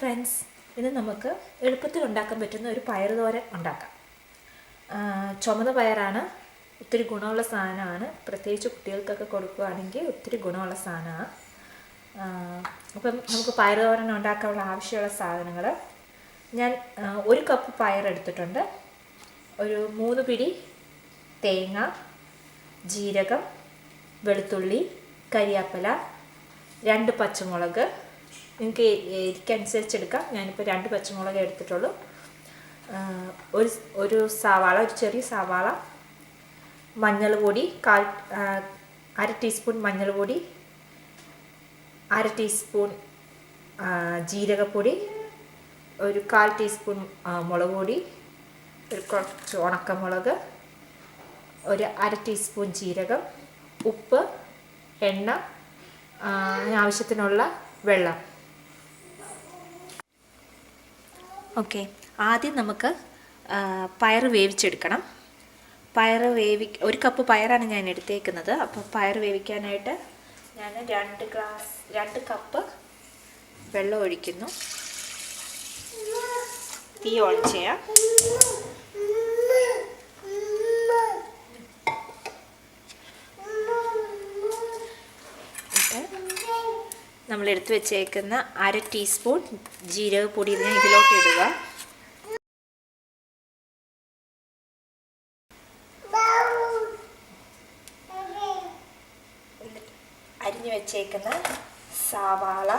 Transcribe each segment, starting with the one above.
Friends, ഇന്ന് നമുക്ക് എളുപ്പത്തിൽ ഉണ്ടാക്കാൻ പറ്റുന്ന ഒരു പയർ തോരൻ ഉണ്ടാക്കാം. ചുമന്ന പയറാണ്, ഒത്തിരി ഗുണമുള്ള സാധനമാണ്. പ്രത്യേകിച്ച് കുട്ടികൾക്കൊക്കെ കൊടുക്കുകയാണെങ്കിൽ ഒത്തിരി ഗുണമുള്ള സാധനമാണ്. അപ്പം നമുക്ക് പയർ തോരൻ ഉണ്ടാക്കാനുള്ള ആവശ്യമുള്ള സാധനങ്ങൾ, ഞാൻ 1 കപ്പ് പയർ എടുത്തിട്ടുണ്ട്. ഒരു 3 പിടി തേങ്ങ, ജീരകം, വെളുത്തുള്ളി, കരിയാപ്പില, 2 പച്ചമുളക്. നിങ്ങൾക്ക് എരിക്കനുസരിച്ച് എടുക്കാം. ഞാനിപ്പോൾ 2 പച്ചമുളക് എടുത്തിട്ടുള്ളൂ. ഒരു സവാള, ഒരു ചെറിയ സവാള, മഞ്ഞൾ പൊടി, 1/2 ടീസ്പൂൺ മഞ്ഞൾ പൊടി, 1/2 ടീസ്പൂൺ ജീരകപ്പൊടി, ഒരു 1/4 ടീസ്പൂൺ മുളക് പൊടി, ഒരു കുറച്ച് ഉണക്കമുളക്, ഒരു 1/2 ടീസ്പൂൺ ജീരകം, ഉപ്പ്, എണ്ണ, ആവശ്യത്തിനുള്ള വെള്ളം. ഓക്കെ, ആദ്യം നമുക്ക് പയർ വേവിച്ചെടുക്കണം. പയർ 1 കപ്പ് പയറാണ് ഞാൻ എടുത്തേക്കുന്നത്. അപ്പോൾ പയർ വേവിക്കാനായിട്ട് ഞാൻ 2 കപ്പ് വെള്ളം ഒഴിക്കുന്നു. തീ ഓൺ ചെയ്യാം. നമ്മൾ എടുത്തു വെച്ചേക്കുന്ന 1/2 ടീസ്പൂൺ ജീരകപ്പൊടി ഞാൻ ഇതിലോട്ട് ഇടുക. അരിഞ്ഞു വെച്ചേക്കുന്ന സവാള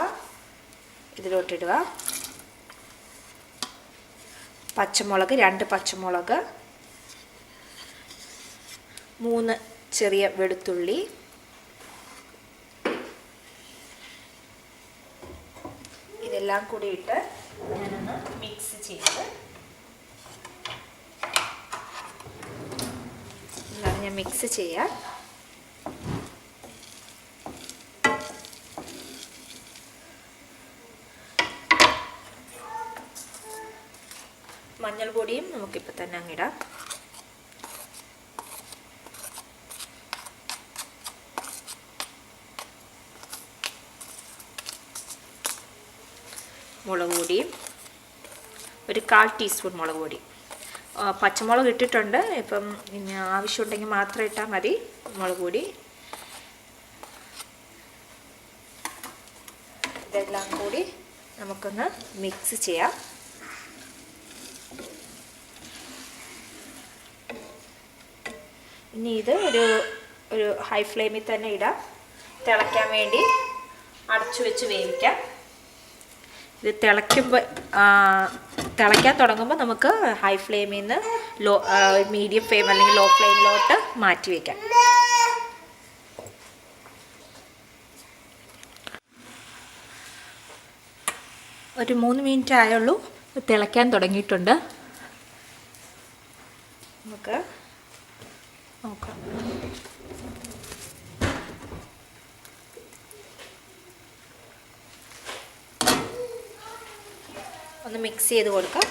ഇതിലോട്ടിടുക. പച്ചമുളക്, 2 പച്ചമുളക്, 3 ചെറിയ വെളുത്തുള്ളി, ഇതെല്ലാം കൂടി ഇട്ട് ഞാനൊന്ന് മിക്സ് ചെയ്ത് ഞാൻ മിക്സ് ചെയ്യാം. മഞ്ഞൾ പൊടിയും നമുക്കിപ്പോൾ തന്നെ അങ്ങിടാം. മുളക് പൊടിയും ഒരു 1/4 ടീസ്പൂൺ മുളക് പൊടി. പച്ചമുളക് ഇട്ടിട്ടുണ്ട്. ഇപ്പം ഇനി ആവശ്യമുണ്ടെങ്കിൽ മാത്രം ഇട്ടാൽ മതി മുളക് പൊടി. ഇതെല്ലാം കൂടി നമുക്കൊന്ന് മിക്സ് ചെയ്യാം. ഇനി ഇത് ഒരു ഹൈ ഫ്ലെയിമിൽ തന്നെ ഇടാം. തിളയ്ക്കാൻ വേണ്ടി അടച്ചു വെച്ച് വേവിക്കാം. ഇത് തിളയ്ക്കാൻ തുടങ്ങുമ്പോൾ നമുക്ക് ഹൈ ഫ്ലെയിമിൽ നിന്ന് മീഡിയം ഫ്ലെയിം അല്ലെങ്കിൽ ലോ ഫ്ലെയിമിലോട്ട് മാറ്റി വയ്ക്കാം. ഒരു 3 മിനിറ്റ് ആയുള്ളൂ. തിളയ്ക്കാൻ തുടങ്ങിയിട്ടുണ്ട്. നമുക്ക് നോക്കാം. ഒന്ന് മിക്സ് ചെയ്ത് കൊടുക്കാം.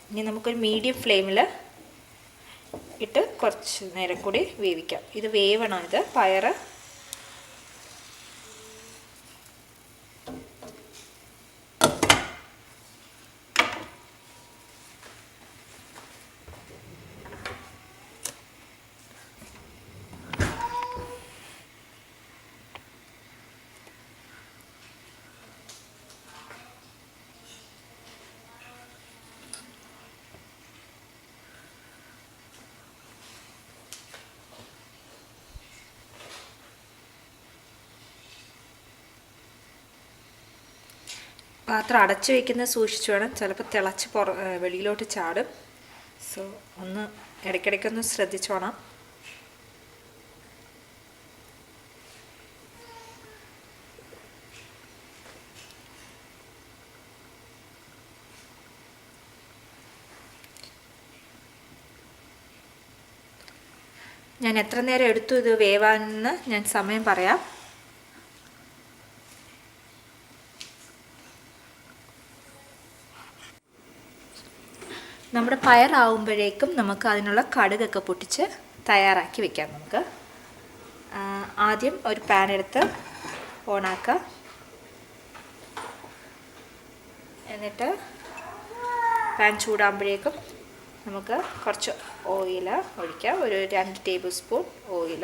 ഇനി നമുക്കൊരു മീഡിയം ഫ്ലെയിമിൽ ഇട്ട് കുറച്ച് നേരം കൂടി വേവിക്കാം. ഇത് വേവണം. ഇത് പയർ പാത്രം അടച്ചു വയ്ക്കുന്നത് സൂക്ഷിച്ചു വേണം. ചിലപ്പോൾ തിളച്ച് വെളിയിലോട്ട് ചാടും. സോ ഒന്ന് ഇടയ്ക്കിടയ്ക്കൊന്ന് ശ്രദ്ധിച്ചോണം. ഞാൻ എത്ര നേരം എടുത്തു ഇത് വേവാനെന്ന് ഞാൻ സമയം പറയാം. നമ്മുടെ പയറാവുമ്പോഴേക്കും നമുക്ക് അതിനുള്ള കടുകൊക്കെ പൊട്ടിച്ച് തയ്യാറാക്കി വെക്കാം. നമുക്ക് ആദ്യം ഒരു പാൻ എടുത്ത് ഓണാക്കുക. എന്നിട്ട് പാൻ ചൂടാകുമ്പോഴേക്കും നമുക്ക് കുറച്ച് ഓയിൽ ഒഴിക്കാം. ഒരു 2 ടേബിൾ സ്പൂൺ ഓയിൽ.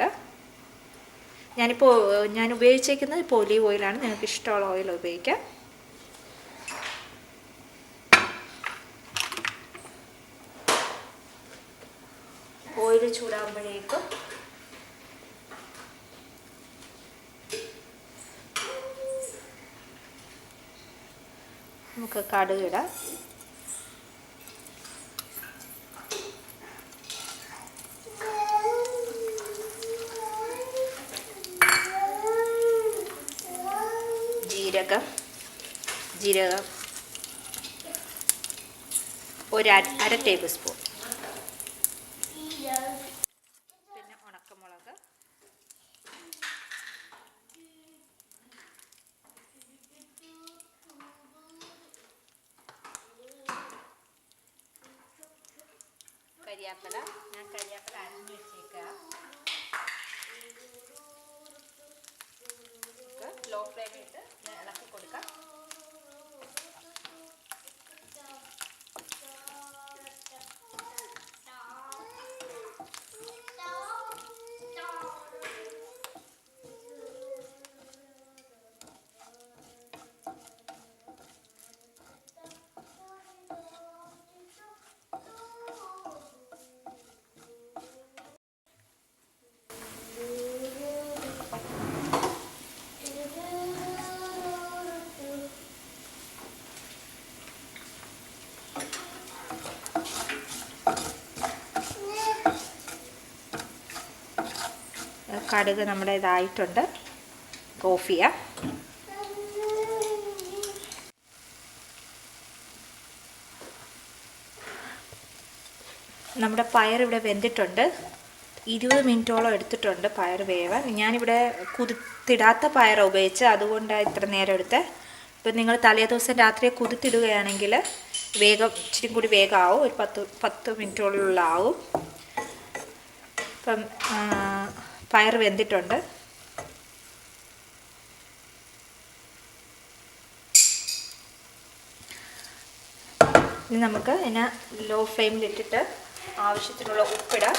ഞാൻ ഉപയോഗിച്ചേക്കുന്നത് ഇപ്പോൾ ഒലീവ് ഓയിലാണ്. നിങ്ങൾക്ക് ഇഷ്ടമുള്ള ഓയിൽ ഉപയോഗിക്കാം. ഓയിൽ ചൂടാകുമ്പോഴേക്കും നമുക്ക് കടുക് ഇടാം. ജീരകം ഒരു അര ടേബിൾ സ്പൂൺ. പിന്നെ ഉണക്കമുളക്, കരിയാപ്പില. ഞാൻ കരിയാപ്പില അരിഞ്ഞ് വെച്ചേക്കാം. ലോ ഫ്ലെയിമിലിട്ട് ഇളക്കി കൊടുക്കാം. കടുക് നമ്മുടെ ഇതായിട്ടുണ്ട്. ഓഫ് ചെയ്യാം. നമ്മുടെ പയർ ഇവിടെ വെന്തിട്ടുണ്ട്. 20 മിനിറ്റോളം എടുത്തിട്ടുണ്ട് പയർ വേവാൻ. ഞാനിവിടെ കുതിർത്തിടാത്ത പയറാണ് ഉപയോഗിച്ച്, അതുകൊണ്ടാണ് ഇത്ര നേരം എടുത്തത്. ഇപ്പം നിങ്ങൾ തലേദിവസം രാത്രി കുതിർത്തിടുകയാണെങ്കിൽ ഇച്ചിരി കൂടി വേഗമാവും. ഒരു 10 മിനിറ്റോളം ആവും. ഇപ്പം പയർ വെന്തിട്ടുണ്ട്. ഇനി നമുക്ക് ഇതിനെ ലോ ഫ്ലെയിമിലിട്ടിട്ട് ആവശ്യത്തിനുള്ള ഉപ്പിടാം.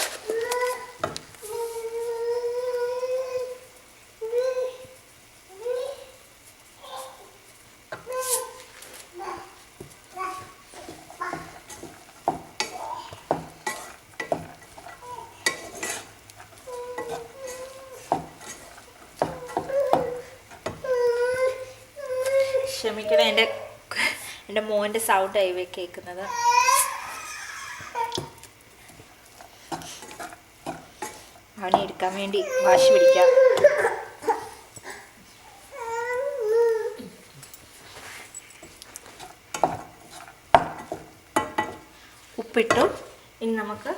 ക്ഷമിക്കണം, എൻ്റെ മോൻ്റെ സൗണ്ടായി കേൾക്കുന്നത്. അവനെ എടുക്കാൻ വേണ്ടി വാശി പിടിക്കാം. ഉപ്പിട്ടു. ഇനി നമുക്ക്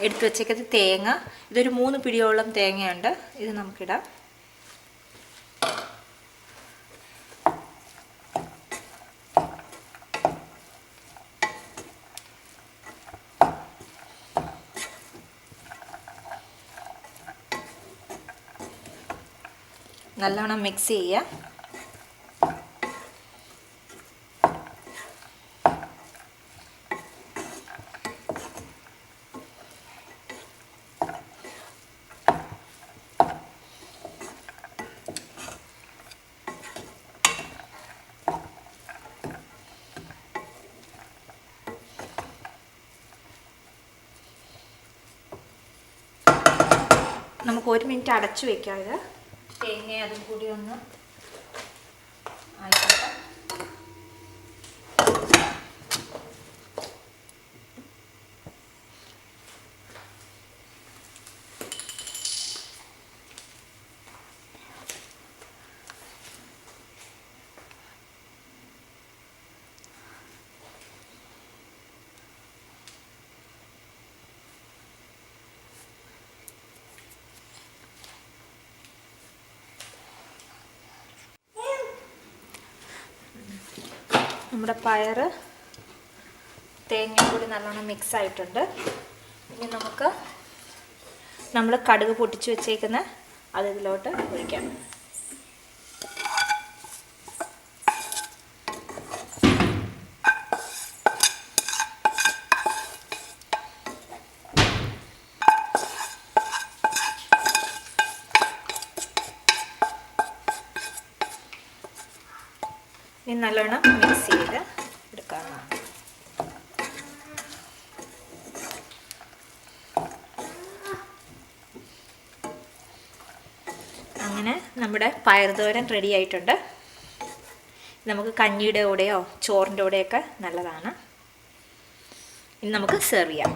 എടുത്തു വച്ചേക്കുന്നത് തേങ്ങ. ഇതൊരു 3 പിടിയോളം തേങ്ങയുണ്ട്. ഇത് നമുക്കിടാം. നല്ലോണം മിക്സ് ചെയ്യുക. നമുക്ക് 1 മിനിറ്റ് അടച്ചു വെക്കാം. ഇത് തേങ്ങ അതും കൂടി ഒന്ന് ആയിക്കോട്ടെ. നമ്മുടെ പയർ തേങ്ങയും കൂടി നല്ലോണം മിക്സ് ആയിട്ടുണ്ട്. ഇനി നമുക്ക് നമ്മൾ കടുക് പൊട്ടിച്ച് വെച്ചേക്കുന്ന അത് ഇതിലോട്ട് ഒഴിക്കാം. ഇനി നല്ലോണം മിക്സ് ചെയ്ത് എടുക്കാവുന്നതാണ്. അങ്ങനെ നമ്മുടെ പയറുതോരൻ റെഡി ആയിട്ടുണ്ട്. നമുക്ക് കഞ്ഞിയുടെ കൂടെയോ ചോറിൻ്റെ കൂടെയൊക്കെ നല്ലതാണ്. ഇനി നമുക്ക് സെർവ് ചെയ്യാം.